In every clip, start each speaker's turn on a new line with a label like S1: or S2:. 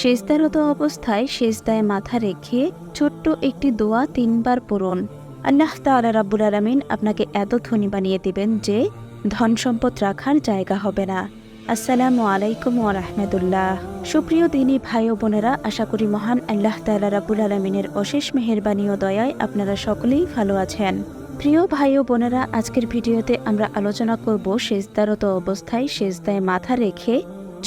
S1: সেজদারত অবস্থায় সেজদায় মাথা রেখে ছোট্ট একটি দোয়া 3 বার পড়ুন। আল্লাহ তাআলা রাব্বুল আলামিন আপনাকে এত ধনী বানিয়ে দিবেন যে ধন সম্পদ রাখার জায়গা হবে না। আসসালামু আলাইকুম ওয়া রাহমাতুল্লাহ। সুপ্রিয় দিনী ভাই ও বোনেরা, আশা করি মহান আল্লাহ তাআলা রাব্বুল আলামিনের অশেষ মেহেরবানি ও দয়ায় আপনারা সকলেই ভালো আছেন। প্রিয় ভাই ও বোনেরা, আজকের ভিডিওতে আমরা আলোচনা করব সেজদারত অবস্থায় সেজদায় মাথা রেখে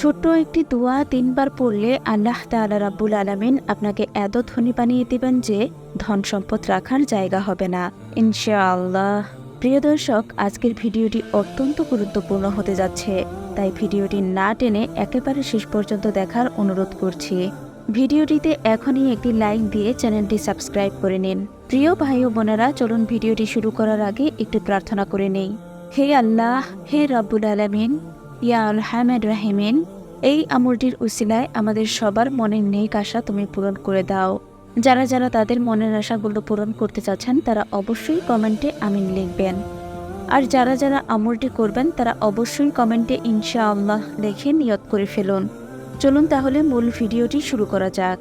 S1: ছোট্ট একটি দোয়া 3 বার পড়লে আল্লাহ তাআলা রাব্বুল আলামিন আপনাকে এত ধনী বানিয়ে দিবেন যে ধন সম্পদ রাখার জায়গা হবে না ইনশাআল্লাহ। প্রিয় দর্শক, আজকের ভিডিওটি অত্যন্ত গুরুত্বপূর্ণ হতে যাচ্ছে, তাই ভিডিওটি না টেনে একেবারে শেষ পর্যন্ত দেখার অনুরোধ করছি। ভিডিওটিতে এখনই একটি লাইক দিয়ে চ্যানেলটি সাবস্ক্রাইব করে নিন। প্রিয় ভাই ও বোনেরা, চলুন ভিডিওটি শুরু করার আগে একটু প্রার্থনা করে নেই। হে আল্লাহ, হে রাব্বুল আলামিন, ইয়া আরহামার রাহিমিন, এই আমলটির উসিলায় আমাদের সবার মনের নেক আশা তুমি পূরণ করে দাও। যারা যারা তাদের মনের আশাগুলো পূরণ করতে চাচ্ছেন তারা অবশ্যই কমেন্টে আমিন লিখবেন। আর যারা যারা আমলটি করবেন তারা অবশ্যই কমেন্টে ইনশাআল্লাহ লিখে নিয়ত করে ফেলুন। চলুন তাহলে মূল ভিডিওটি শুরু করা যাক।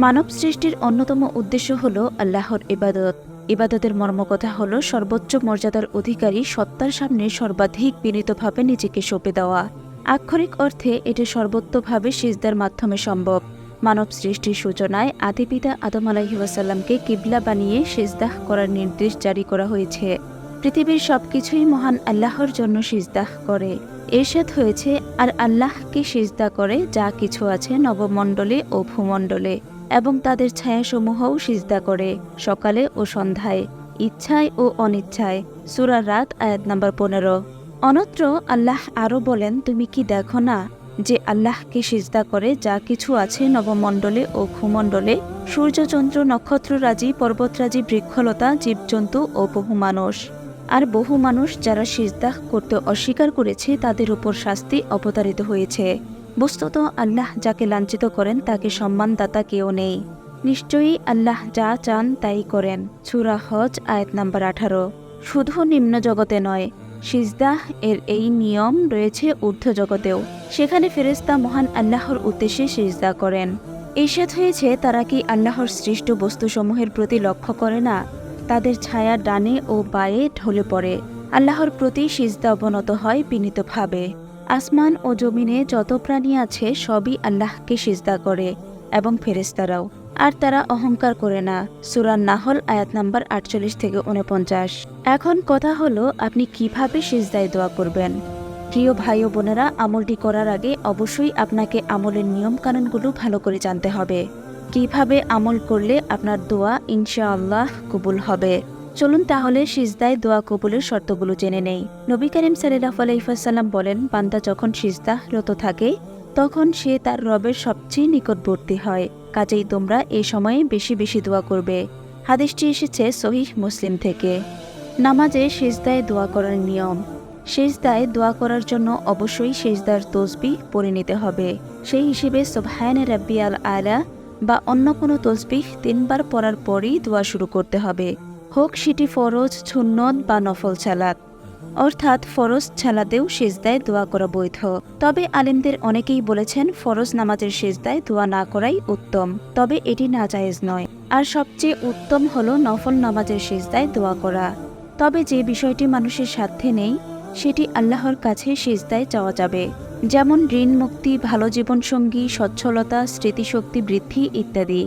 S1: মানব সৃষ্টির অন্যতম উদ্দেশ্য হল আল্লাহর ইবাদত। ইবাদতের মর্মকথা হল সর্বোচ্চ মর্যাদার অধিকারী সত্তার সামনে সর্বাধিক বিনীতভাবে নিজেকে সঁপে দেওয়া। আক্ষরিক অর্থে এটি সর্বোত্তভাবে সিজদার মাধ্যমে সম্ভব। মানব সৃষ্টির সূচনায় আদি পিতা আদম আলাইহিস সালামকে কিবলা বানিয়ে সিজদাহ করার নির্দেশ জারি করা হয়েছে। পৃথিবীর সবকিছুই মহান আল্লাহর জন্য সিজদাহ করে। এরশাদ হয়েছে, আর আল্লাহকে সিজদা করে যা কিছু আছে নবমণ্ডলে ও ভূমণ্ডলে, এবং তাদের ছায়াসমূহও সিজদা করে সকালে ও সন্ধ্যায়, ইচ্ছায় ও অনিচ্ছায়। সূরা রাত আয়াত নাম্বার 15। অন্যত্র আল্লাহ আরও বলেন, তুমি কি দেখো না যে আল্লাহকে সিজদা করে যা কিছু আছে নবমণ্ডলে ও ভূমণ্ডলে, সূর্যচন্দ্র নক্ষত্ররাজি পর্বতরাজি বৃক্ষলতা জীবজন্তু ও বহু মানুষ। আর বহু মানুষ যারা সিজদাহ করতে অস্বীকার করেছে তাদের উপর শাস্তি অবতারিত হয়েছে। বস্তুত আল্লাহ যাকে লাঞ্ছিত করেন তাকে সম্মানদাতা কেউ নেই। নিশ্চয়ই আল্লাহ যা চান তাই করেন। সূরা হজ আয়াত নাম্বার 18। শুধু নিম্ন জগতে নয়, সিজদাহ এর এই নিয়ম রয়েছে ঊর্ধ্ব জগতেও। সেখানে ফেরেশতা মহান আল্লাহর উদ্দেশ্যে সিজদা করেন। ইরশাদ হয়েছে, তারা কি আল্লাহর সৃষ্ট বস্তুসমূহের প্রতি লক্ষ্য করে না? তাদের ছায়া ডানে ও বায়ে ঢলে পড়ে। আল্লাহর প্রতি সিজদা অবনত হয় বিনীতভাবে। আসমান ও জমিনে যত প্রাণী আছে সবই আল্লাহকে সিজদা করে, এবং ফেরেশতারাও। আর তারা অহংকার করে না। সূরা নাহল আয়াত নাম্বার 48 থেকে 49। এখন কথা হলো, আপনি কিভাবে সিজদায় দোয়া করবেন। প্রিয় ভাই ও বোনেরা, আমলটি করার আগে অবশ্যই আপনাকে আমলের নিয়ম কানুনগুলো ভালো করে জানতে হবে। কিভাবে আমল করলে আপনার দোয়া ইনশাআল্লাহ কবুল হবে। চলুন তাহলে সিজদায় দোয়া কবুলের শর্তগুলো জেনে নেই। নবী করিম সাল্লাল্লাহু আলাইহি ওয়াসাল্লাম বলেন, বান্দা যখন সিজদারত থাকে তখন সে তার রবের সবচেয়ে নিকটবর্তী হয়। কাজেই তোমরা এই সময়ে বেশি বেশি দোয়া করবে। হাদিসটি এসেছে সহিহ মুসলিম থেকে। নামাজে সিজদায় দোয়া করার নিয়ম। সিজদায় দোয়া করার জন্য অবশ্যই সিজদার তসবিহ পড়ে নিতে হবে। সেই হিসেবে সুবহানে রাব্বিয়াল আলা বা অন্য কোনো তসবিহ 3 বার পড়ার পরই দোয়া শুরু করতে হবে, হোক সেটি ফরজ, সুন্নত বা নফল সালাত। অর্থাৎ ফরজ সালাতেও সিজদায় দোয়া করা বৈধ। তবে আলেমদের অনেকেই বলেছেন ফরজ নামাজের সিজদায় দোয়া না করাই উত্তম, তবে এটি নাজায়েজ নয়। আর সবচেয়ে উত্তম হলো নফল নামাজের সিজদায় দোয়া করা। তবে যে বিষয়টি মানুষের সাধ্যে নেই সেটি আল্লাহর কাছে সিজদায় চাওয়া যাবে, যেমন ঋণ মুক্তি, ভালো জীবনসঙ্গী, সচ্ছলতা, স্মৃতিশক্তি বৃদ্ধি ইত্যাদি।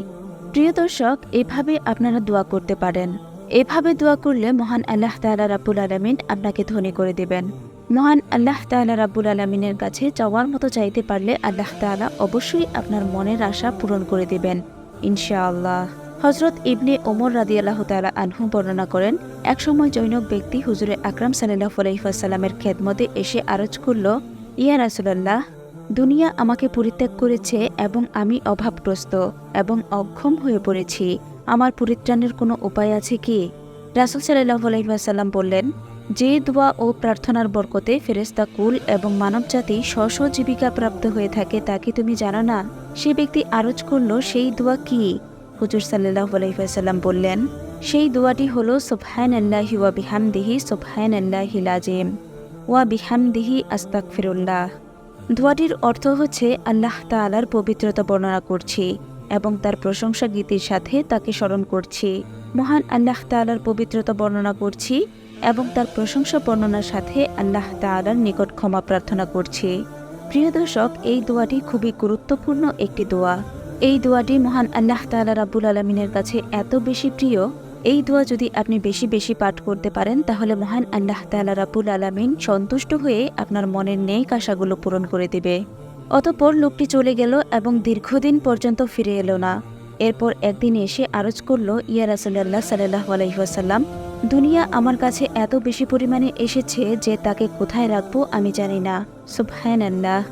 S1: প্রিয় দর্শক, এভাবে আপনারা দোয়া করতে পারেন। এভাবে দোয়া করলে মহান আল্লাহ তাআলা রাব্বুল আলামিন আপনাকে ধনী করে দেবেন। মহান আল্লাহ তাআলা রাব্বুল আলামিনের কাছে চাওয়ার মতো চাইতে পারলে আল্লাহ তাআলা অবশ্যই আপনার মনের আশা পূরণ করে দেবেন ইনশাআল্লাহ। হযরত ইবনে ওমর রাদিয়াল্লাহু তাআলা আনহু বর্ণনা করেন, একসময় জৈনক ব্যক্তি হুজুরে আকরাম সাল্লাল্লাহু আলাইহি ওয়াসাল্লামের খেদমতে এসে আরজ করল, ইয়া রাসূলুল্লাহ, দুনিয়া আমাকে পরিত্যাগ করেছে এবং আমি অভাবগ্রস্ত এবং অক্ষম হয়ে পড়েছি। আমার পরিত্রাণের কোনো উপায় আছে কি? রাসূল সাল্লাল্লাহু আলাইহি ওয়াসাল্লাম বললেন, যে দোয়া ও প্রার্থনার বরকতে ফেরেশতা কুল এবং মানবজাতি স্ব জীবিকা প্রাপ্ত হয়ে থাকে তা কি তুমি জানো না? সে ব্যক্তি আরজ করল, সেই দোয়া কি? হুজুর সাল্লাল্লাহু আলাইহি ওয়াসাল্লাম বললেন, সেই দোয়াটি হলো সুবহানাল্লাহি ওয়া বিহামদিহি সুবহানাল্লাহিল আযীম ওয়া বিহামদিহি আস্তাগফিরুল্লাহ। দোয়াটির অর্থ হচ্ছে আল্লাহ তাআলার পবিত্রতা বর্ণনা করছি এবং তার প্রশংসা গীতির সাথে তাকে স্মরণ করছি। মহান আল্লাহ তাআলার পবিত্রতা বর্ণনা করছি এবং তার প্রশংসা বর্ণনার সাথে আল্লাহ তাআলার নিকট ক্ষমা প্রার্থনা করছি। প্রিয় দর্শক, এই দোয়াটি খুবই গুরুত্বপূর্ণ একটি দোয়া। এই দোয়াটি মহান আল্লাহ তাআলা রাব্বুল আলামিনের কাছে এত বেশি প্রিয়, এই দোয়া যদি আপনি বেশি বেশি পাঠ করতে পারেন তাহলে মহান আল্লাহ তাআলা রাব্বুল আলামিন সন্তুষ্ট হয়ে আপনার মনের নেক আশাগুলো পূরণ করে দিবে। অতঃপর লোকটি চলে গেল এবং দীর্ঘদিন পর্যন্ত ফিরে এলো না। এরপর একদিন এসে আরজ করল, ইয়া রাসূলুল্লাহ সাল্লাল্লাহু আলাইহি ওয়াসাল্লাম, দুনিয়া আমার কাছে এত বেশি পরিমাণে এসেছে যে তাকে কোথায় রাখবো আমি জানি না। সুবহানাল্লাহ।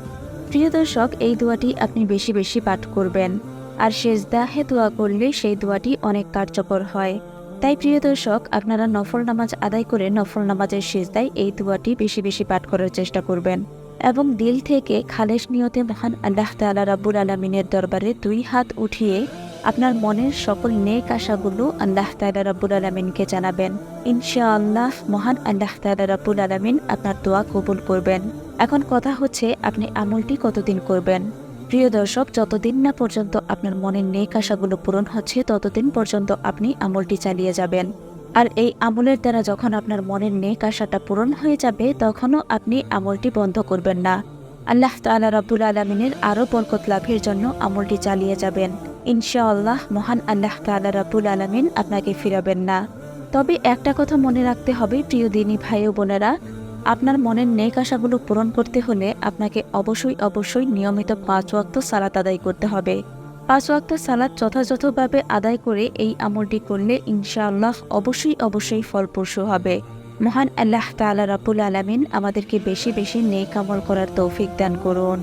S1: প্রিয় দর্শক, এই দোয়াটি আপনি বেশি বেশি পাঠ করবেন, আর সেজদাহে দোয়া করলে সেই দোয়াটি অনেক কার্যকর হয়। তাই প্রিয় দর্শক, আপনারা নফল নামাজ আদায় করে নফল নামাজের সেজদায় এই দোয়াটি বেশি বেশি পাঠ করার চেষ্টা করবেন এবং দিল থেকে খালেস নিয়তে মহান আল্লাহ তাআলা রাব্বুল আলামিনের দরবারে 2 হাত উঠিয়ে আপনার মনের সকল নেক আশাগুলো আল্লাহ তাআলা রাব্বুল আলামিনকে জানাবেন। ইনশাআল্লাহ মহান আল্লাহ তাআলা রাব্বুল আলামিন আপনার দোয়া কবুল করবেন। এখন কথা হচ্ছে, আপনি আমলটি কতদিন করবেন? প্রিয় দর্শক, যতদিন না পর্যন্ত আপনার মনের নেক আশাগুলো পূরণ হচ্ছে ততদিন পর্যন্ত আপনি আমলটি চালিয়ে যাবেন। আর এই আমলের দ্বারা যখন আপনার মনের নেক আশাটা পূরণ হয়ে যাবে তখনও আপনি আমলটি বন্ধ করবেন না। আল্লাহ তাআলা রাব্বুল আলামিনের আরও বরকত লাভের জন্য আমলটি চালিয়ে যাবেন। ইনশাআল্লাহ মহান আল্লাহ তাআলা রাব্বুল আলামিন আপনাকে ফিরাবেন না। তবে একটা কথা মনে রাখতে হবে প্রিয় দিনী ভাই ও বোনেরা, আপনার মনের নেক আশাগুলো পূরণ করতে হলে আপনাকে অবশ্যই নিয়মিত 5 ওয়াক্ত সালাত আদায় করতে হবে। 5 ওয়াক্ত সালাত যথাযথভাবে আদায় করে এই আমলটি করলে ইনশাআল্লাহ অবশ্যই ফলপ্রসূ হবে। মহান আল্লাহ তাআলা রাব্বুল আলামিন আমাদেরকে বেশি বেশি নেক আমল করার তৌফিক দান করুন।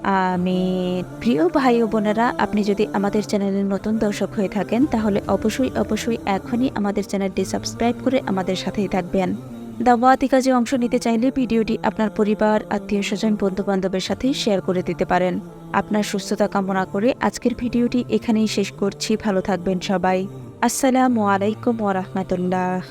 S1: আমিন। প্রিয় ভাই ও বোনেরা, আপনি যদি আমাদের চ্যানেলের নতুন দর্শক হয়ে থাকেন তাহলে অবশ্যই এখনই আমাদের চ্যানেলটি সাবস্ক্রাইব করে আমাদের সাথেই থাকবেন। দাওয়াতি কাজে অংশ নিতে চাইলে ভিডিওটি আপনার পরিবার, আত্মীয়-স্বজন, বন্ধু-বান্ধবের সাথে শেয়ার করে দিতে পারেন। আপনার সুস্থতা কামনা করে আজকের ভিডিওটি এখানেই শেষ করছি। ভালো থাকবেন সবাই। আসসালামু আলাইকুম ওয়া রাহমাতুল্লাহ।